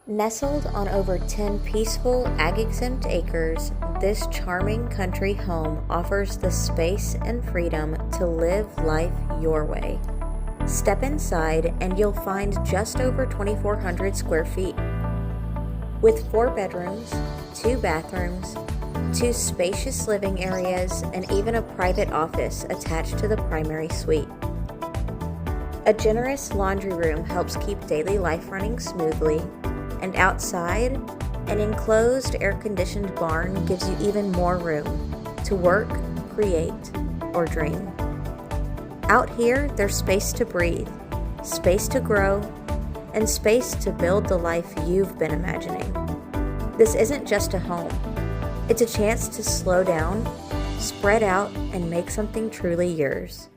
Nestled on over 10 peaceful, ag-exempt acres, this charming country home offers the space and freedom to live life your way. Step inside and you'll find just over 2,400 square feet. With 4 bedrooms, 2 bathrooms, 2 spacious living areas, and even a private office attached to the primary suite. A generous laundry room helps keep daily life running smoothly, and outside, an enclosed air-conditioned barn gives you even more room to work, create, or dream. Out here, there's space to breathe, space to grow, and space to build the life you've been imagining. This isn't just a home. It's a chance to slow down, spread out, and make something truly yours.